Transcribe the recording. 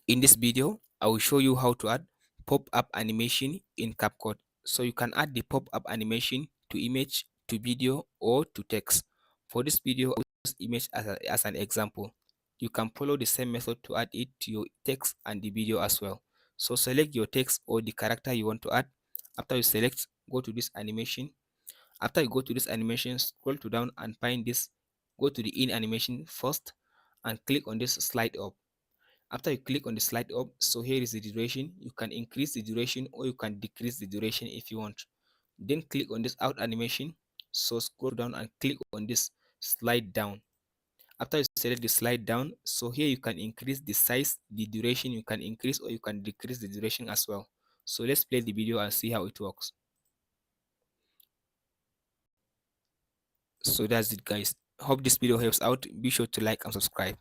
In this video, I will show you how to add pop-up animation in CapCut. So you can add the pop-up animation to image, to video, or to text. For this video, I will use image as an example. You can follow the same method to add it to your text and the video as well. So select your text or the character you want to add. After you select, go to this animation. After you go to this animation, scroll to down and find this. Go to the in animation first and click on this slide up. After you click on the slide up, so here is the duration. You can increase the duration or you can decrease the duration if you want. Then click on this out animation. So scroll down and click on this slide down. After you select the slide down, so here you can increase the size, the duration. You can increase or you can decrease the duration as well. So let's play the video and see how it works. So that's it, guys. Hope this video helps out. Be sure to like and subscribe.